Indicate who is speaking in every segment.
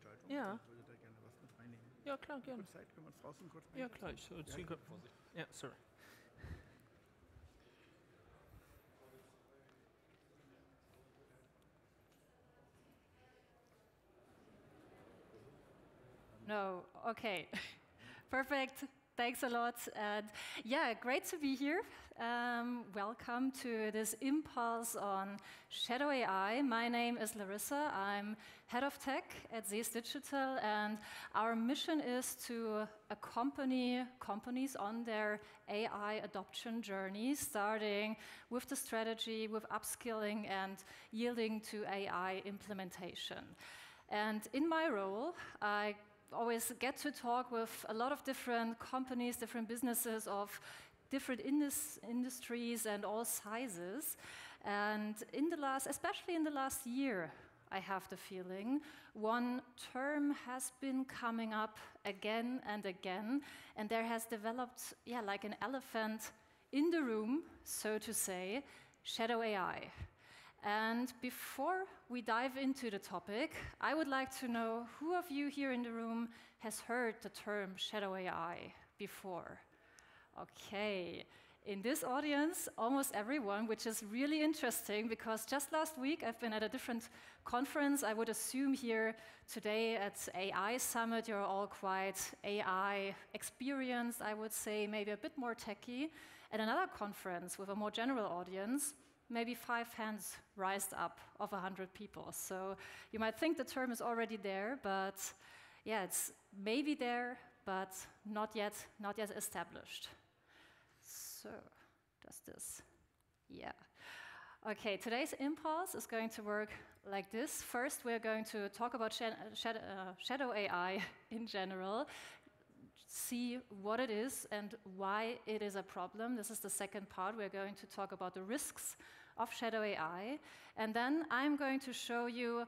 Speaker 1: Veranstaltung.
Speaker 2: Ja.
Speaker 1: Ich würde da gerne was mit reinnehmen.
Speaker 2: Ja, klar, gerne.
Speaker 1: Kurz Zeit, können wir uns draußen kurz
Speaker 2: Ja, klar, ich ziehe gerade. Ja, sorry.
Speaker 3: No, okay. Perfect. Thanks a lot. And yeah, great to be here. Welcome to this impulse on Shadow AI. My name is Larissa. I'm head of tech at Sest-Digital, and our mission is to accompany companies on their AI adoption journey, starting with the strategy, with upskilling, and yielding to AI implementation. And in my role, I always get to talk with a lot of different companies, different businesses of different industries and all sizes. And especially in the last year, I have the feeling one term has been coming up again and again, and there has developed, like an elephant in the room, so to say, shadow AI. And before we dive into the topic, I would like to know who of you here in the room has heard the term shadow AI before? Okay. In this audience, almost everyone, which is really interesting because just last week I've been at a different conference. I would assume here today at AI Summit, you're all quite AI experienced, I would say, maybe a bit more techy. At another conference with a more general audience, maybe 5 hands rised up of 100 people. So you might think the term is already there, but it's maybe there, but not yet established. So does this? Yeah. Okay, today's impulse is going to work like this. First, we're going to talk about shadow AI in general, see what it is and why it is a problem. This is the second part. We're going to talk about the risks of shadow AI. And then I'm going to show you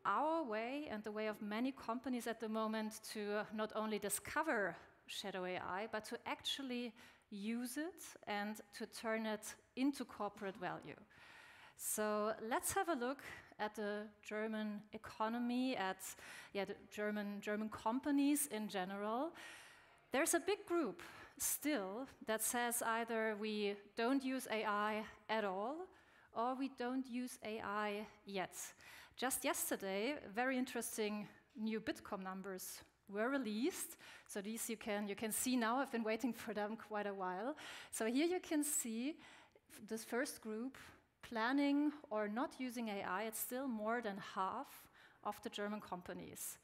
Speaker 3: our way and the way of many companies at the moment to not only discover shadow AI, but to actually use it and to turn it into corporate value. So let's have a look at the German economy, at the German companies in general. There's a big group still that says either we don't use AI at all or we don't use AI yet. Just yesterday, very interesting new Bitkom numbers were released. So these you can see now. I've been waiting for them quite a while. So here you can see this first group planning or not using AI. It's still more than half of the German companies.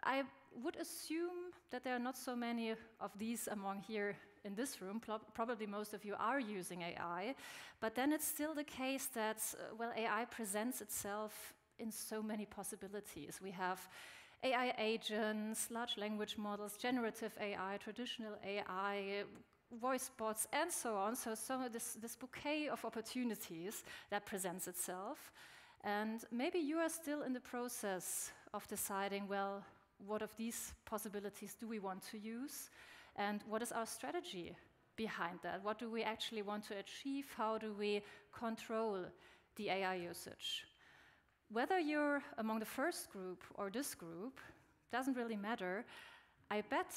Speaker 3: I would assume that there are not so many of these among here in this room. Probably most of you are using AI. But then it's still the case that, AI presents itself in so many possibilities. We have AI agents, large language models, generative AI, traditional AI, voice bots, and so on. So some of this bouquet of opportunities that presents itself. And maybe you are still in the process of deciding, what of these possibilities do we want to use? And what is our strategy behind that? What do we actually want to achieve? How do we control the AI usage? Whether you're among the first group or this group, doesn't really matter. I bet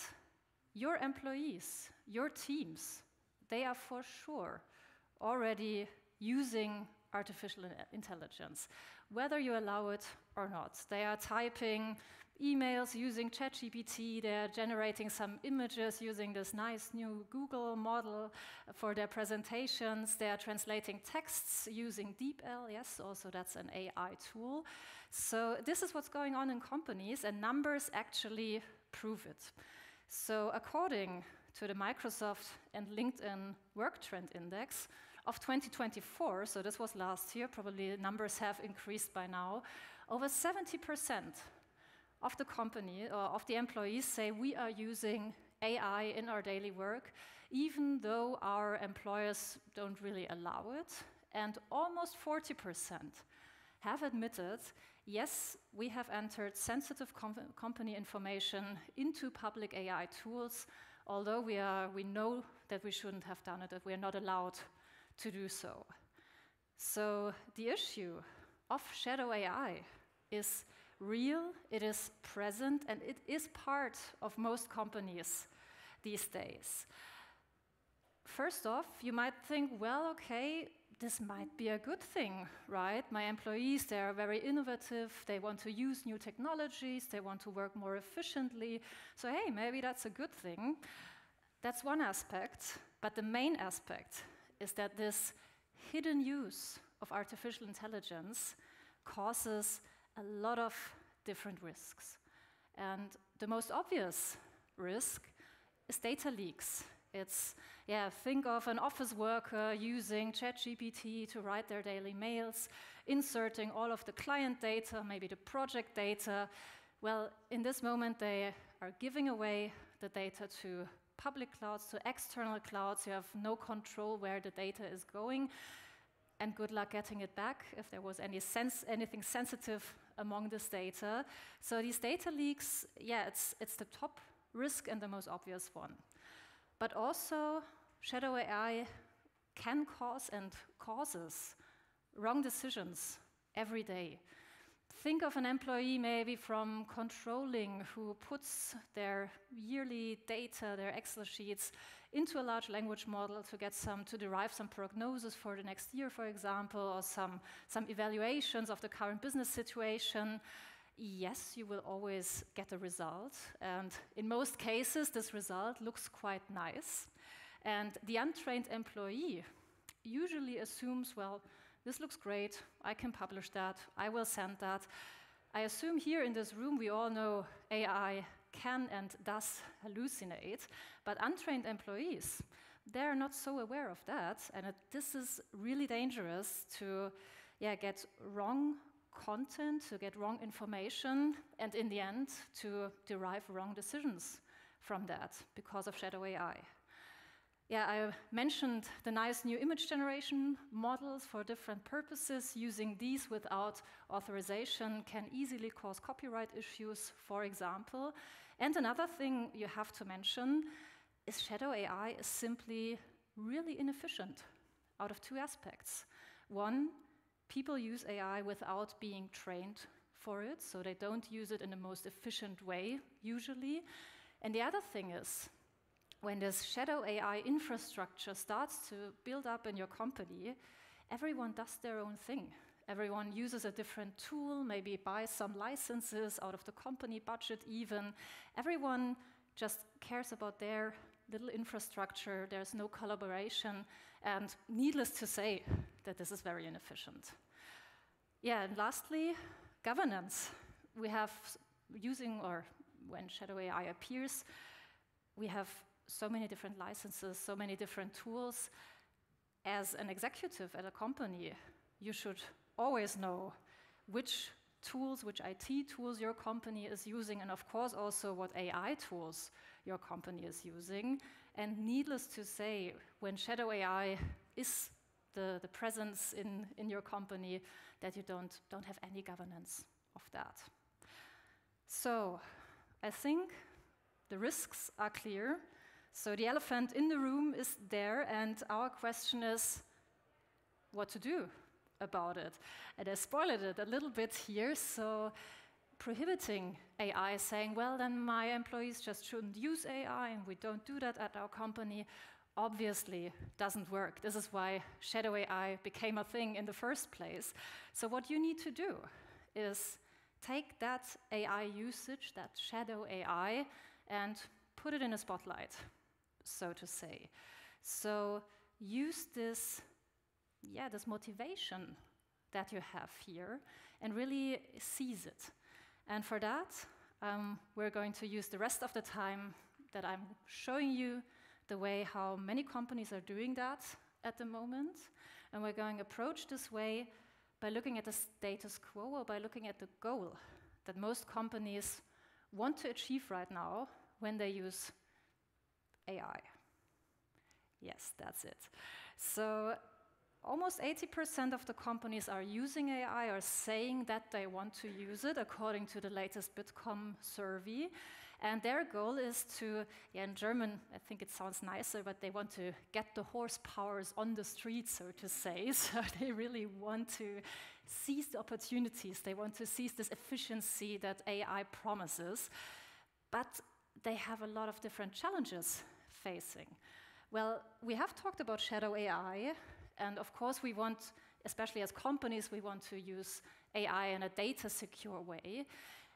Speaker 3: your employees, your teams, they are for sure already using artificial intelligence, whether you allow it or not. They are typing emails using ChatGPT, they're generating some images using this nice new Google model for their presentations, they are translating texts using DeepL, yes, also that's an AI tool. So this is what's going on in companies, and numbers actually prove it. So according to the Microsoft and LinkedIn Work Trend Index of 2024, so this was last year, probably the numbers have increased by now, over 70% of the company or of the employees say we are using AI in our daily work, even though our employers don't really allow it. And almost 40% have admitted, yes, we have entered sensitive company information into public AI tools, although we know that we shouldn't have done it, that we are not allowed to do so. So the issue of shadow AI is real, it is present, and it is part of most companies these days. First off, you might think, well, okay, this might be a good thing, right? My employees, they are very innovative, they want to use new technologies, they want to work more efficiently, so hey, maybe that's a good thing. That's one aspect, but the main aspect is that this hidden use of artificial intelligence causes a lot of different risks. And the most obvious risk is data leaks. It's, think of an office worker using ChatGPT to write their daily mails, inserting all of the client data, maybe the project data. Well, in this moment, they are giving away the data to public clouds, to external clouds. You have no control where the data is going, and good luck getting it back if there was anything sensitive among this data. So these data leaks, it's the top risk and the most obvious one. But also, shadow AI can cause and causes wrong decisions every day. Think of an employee maybe from controlling who puts their yearly data, their Excel sheets, into a large language model to derive some prognosis for the next year, for example, or some evaluations of the current business situation. Yes, you will always get a result, and in most cases, this result looks quite nice. And the untrained employee usually assumes, well, this looks great, I can publish that, I will send that. I assume here in this room we all know AI can and does hallucinate, but untrained employees, they're not so aware of that, and this is really dangerous to get wrong content, to get wrong information, and in the end, to derive wrong decisions from that because of shadow AI. I mentioned the nice new image generation models for different purposes. Using these without authorization can easily cause copyright issues, for example. And another thing you have to mention is shadow AI is simply really inefficient out of two aspects. One, people use AI without being trained for it, so they don't use it in the most efficient way, usually. And the other thing is, when this shadow AI infrastructure starts to build up in your company, everyone does their own thing. Everyone uses a different tool, maybe buys some licenses out of the company budget even. Everyone just cares about their little infrastructure. There's no collaboration, and needless to say that this is very inefficient. And lastly, governance. We have when shadow AI appears, we have so many different licenses, so many different tools. As an executive at a company, you should always know which tools, which IT tools your company is using, and of course also what AI tools your company is using. And needless to say, when shadow AI is the presence in your company, that you don't have any governance of that. So I think the risks are clear. So the elephant in the room is there, and our question is what to do about it. And I spoiled it a little bit here, so prohibiting AI, saying, well, then my employees just shouldn't use AI, and we don't do that at our company, obviously doesn't work. This is why shadow AI became a thing in the first place. So what you need to do is take that AI usage, that shadow AI, and put it in a spotlight, so to say. So use this motivation that you have here and really seize it. And for that, we're going to use the rest of the time that I'm showing you the way how many companies are doing that at the moment. And we're going to approach this way by looking at the status quo, or by looking at the goal that most companies want to achieve right now when they use AI. Yes, that's it. So almost 80% of the companies are using AI or saying that they want to use it, according to the latest Bitkom survey. And their goal is to, in German, I think it sounds nicer, but they want to get the horsepowers on the street, so to say. So they really want to seize the opportunities. They want to seize this efficiency that AI promises. But they have a lot of different challenges facing. Well, we have talked about shadow AI, and of course we want, especially as companies, we want to use AI in a data-secure way.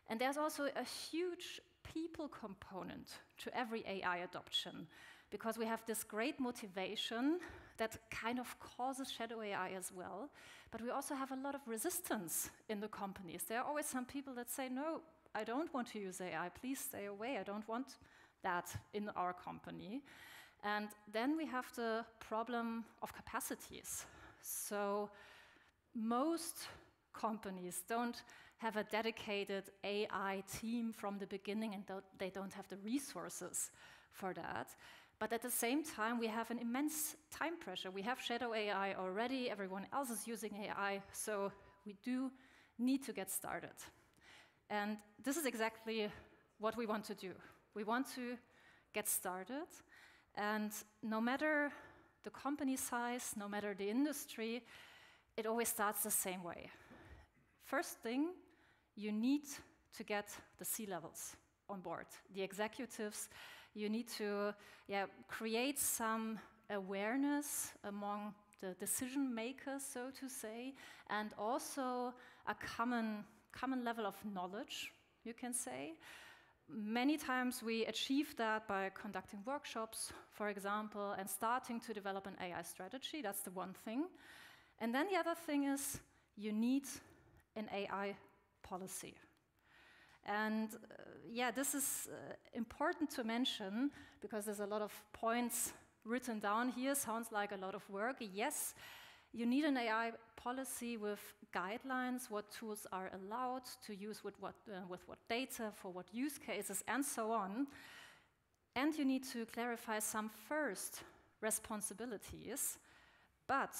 Speaker 3: And there's also a huge people component to every AI adoption, because we have this great motivation that kind of causes shadow AI as well, but we also have a lot of resistance in the companies. There are always some people that say, no, I don't want to use AI, please stay away, I don't want that in our company. And then we have the problem of capacities. So most companies don't have a dedicated AI team from the beginning, and they don't have the resources for that. But at the same time, we have an immense time pressure. We have shadow AI already, everyone else is using AI, so we do need to get started. And this is exactly what we want to do. We want to get started, and no matter the company size, no matter the industry, it always starts the same way. First thing, you need to get the C-levels on board, the executives. You need to create some awareness among the decision makers, so to say, and also a common level of knowledge, you can say. Many times we achieve that by conducting workshops, for example, and starting to develop an AI strategy. That's the one thing. And then the other thing is you need an AI policy. And this is important to mention because there's a lot of points written down here. Sounds like a lot of work. Yes, you need an AI policy with guidelines, what tools are allowed to use with what data, for what use cases, and so on. And you need to clarify some first responsibilities. But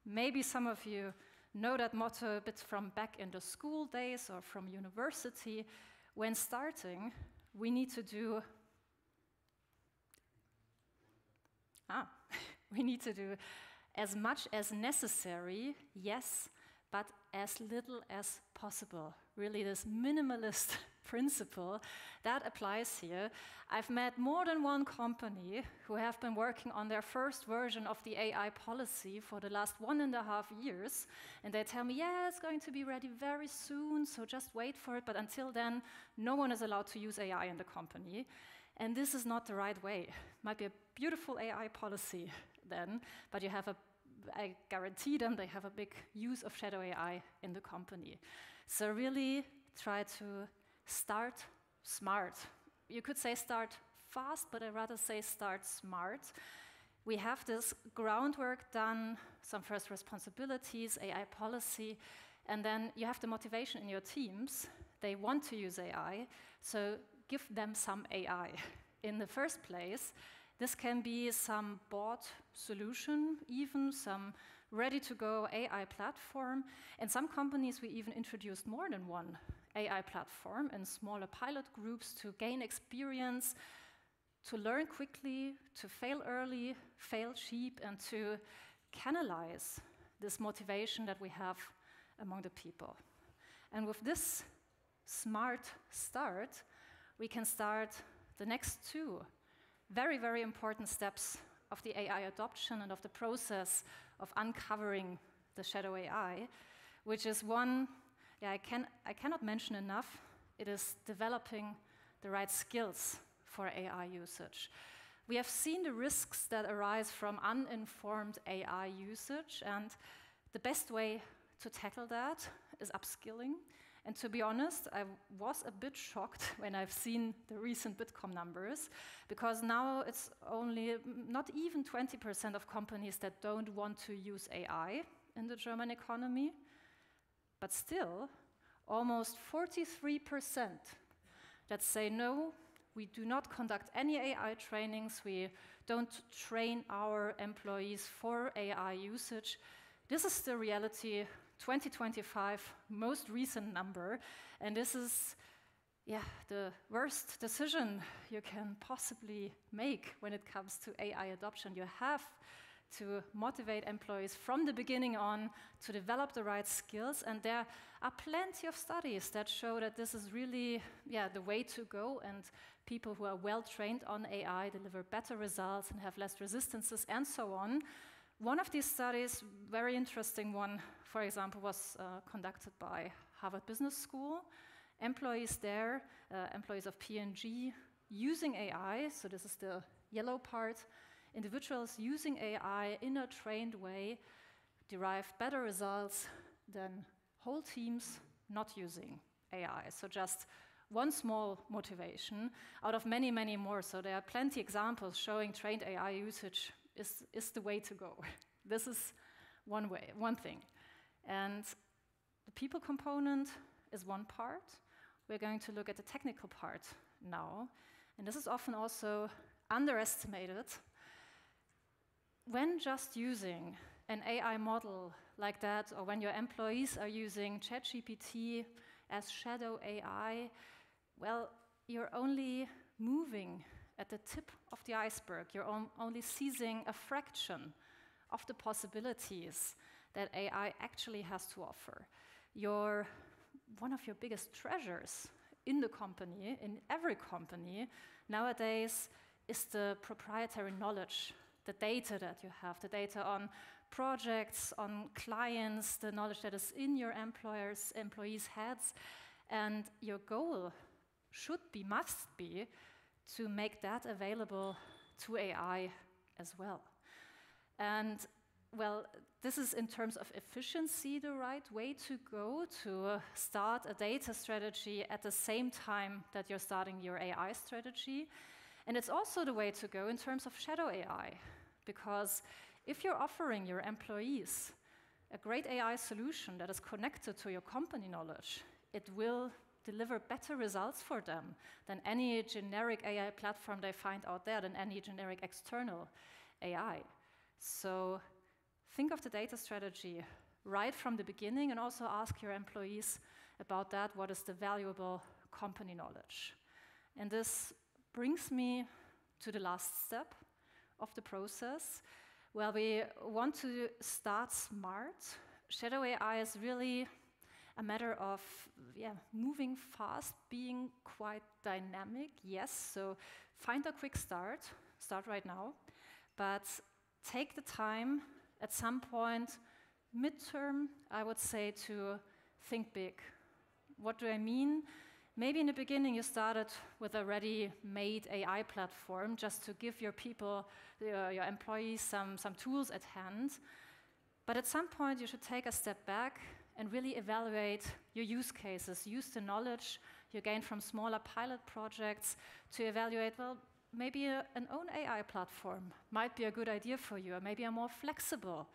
Speaker 3: maybe some of you know that motto a bit from back in the school days or from university. When starting, we need to do as much as necessary, yes, but as little as possible. Really, this minimalist principle, that applies here. I've met more than one company who have been working on their first version of the AI policy for the last 1.5 years, and they tell me, yeah, it's going to be ready very soon, so just wait for it, but until then, no one is allowed to use AI in the company. And this is not the right way. Might be a beautiful AI policy then, but you have I guarantee them they have a big use of shadow AI in the company. So really try to start smart. You could say start fast, but I'd rather say start smart. We have this groundwork done, some first responsibilities, AI policy, and then you have the motivation in your teams. They want to use AI, so give them some AI. In the first place, this can be some bought solution, even some ready-to-go AI platform. In some companies, we even introduced more than one AI platform in smaller pilot groups to gain experience, to learn quickly, to fail early, fail cheap, and to canalize this motivation that we have among the people. And with this smart start, we can start the next two very, very important steps of the AI adoption and of the process of uncovering the shadow AI, which is one I cannot mention enough. It is developing the right skills for AI usage. We have seen the risks that arise from uninformed AI usage, and the best way to tackle that is upskilling. And to be honest, I was a bit shocked when I've seen the recent Bitkom numbers, because now it's only not even 20% of companies that don't want to use AI in the German economy, but still almost 43% that say no, we do not conduct any AI trainings, we don't train our employees for AI usage. this is the reality, 2025, most recent number, and this is the worst decision you can possibly make when it comes to AI adoption. You have to motivate employees from the beginning on to develop the right skills, and there are plenty of studies that show that this is really the way to go, and people who are well trained on AI deliver better results and have less resistances and so on. One of these studies, very interesting one, for example, was conducted by Harvard Business School. Employees there, employees of P&G, using AI, so this is the yellow part, individuals using AI in a trained way derived better results than whole teams not using AI. So just one small motivation out of many, many more. So there are plenty examples showing trained AI usage is the way to go. This is one thing. And the people component is one part. We're going to look at the technical part now. And this is often also underestimated. When just using an AI model like that, or when your employees are using ChatGPT as shadow AI, well, you're only moving at the tip of the iceberg. You're only seizing a fraction of the possibilities that AI actually has to offer. One of your biggest treasures in the company, in every company nowadays, is the proprietary knowledge, the data that you have, the data on projects, on clients, the knowledge that is in your employees' heads. And your goal must be to make that available to AI as well. And well, this is in terms of efficiency the right way to go, to start a data strategy at the same time that you're starting your AI strategy. And it's also the way to go in terms of shadow AI, because if you're offering your employees a great AI solution that is connected to your company knowledge, it will deliver better results for them than any generic AI platform they find out there, than any generic external AI. So think of the data strategy right from the beginning, and also ask your employees about that, what is the valuable company knowledge. And this brings me to the last step of the process. Well, we want to start smart. Shadow AI is really a matter of moving fast, being quite dynamic, yes, so find a quick start right now, but take the time at some point, midterm, I would say, to think big. What do I mean? Maybe in the beginning you started with a ready-made AI platform just to give your people, your employees some tools at hand. But at some point you should take a step back and really evaluate your use cases, use the knowledge you gain from smaller pilot projects to evaluate, well, maybe an own AI platform might be a good idea for you, or maybe a more flexible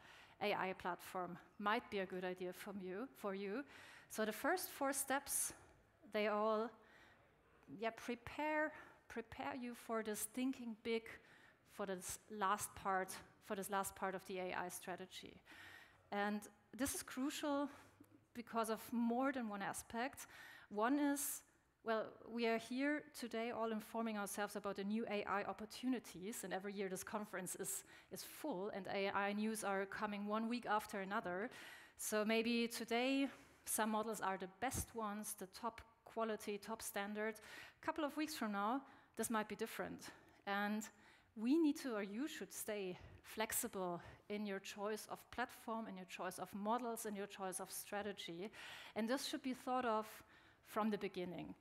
Speaker 3: AI platform might be a good idea for you. So the first 4 steps, they all prepare you for this thinking big, for this last part of the AI strategy. And this is crucial because of more than one aspect. One is, well, we are here today all informing ourselves about the new AI opportunities, and every year this conference is full, and AI news are coming one week after another. So maybe today some models are the best ones, the top quality, top standard. A couple of weeks from now, this might be different. And we need to, or you should, stay flexible in your choice of platform, in your choice of models, in your choice of strategy. And this should be thought of from the beginning.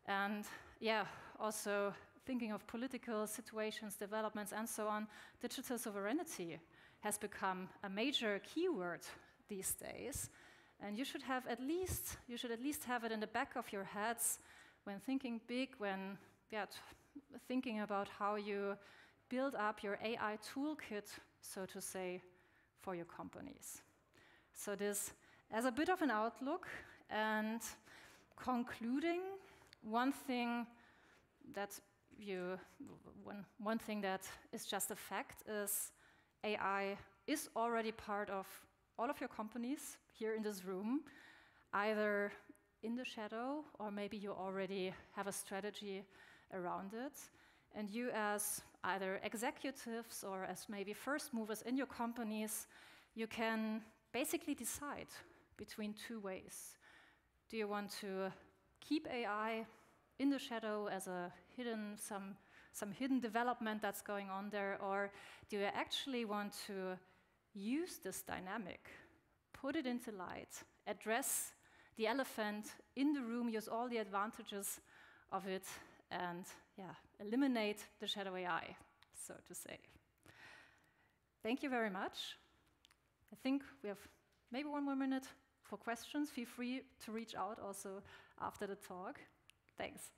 Speaker 3: And also thinking of political situations, developments, and so on, digital sovereignty has become a major keyword these days. And you should at least have it in the back of your heads when thinking big, when thinking about how you build up your AI toolkit, so to say, for your companies. So this as a bit of an outlook, and concluding, one thing that is just a fact is AI is already part of all of your companies here in this room, either in the shadow, or maybe you already have a strategy around it. And you as either executives or as maybe first movers in your companies, you can basically decide between two ways. Do you want to keep AI in the shadow as a hidden, some hidden development that's going on there, or do you actually want to use this dynamic, put it into light, address the elephant in the room, use all the advantages of it, and eliminate the shadow AI, so to say. Thank you very much. I think we have maybe 1 more minute for questions. Feel free to reach out also after the talk. Thanks.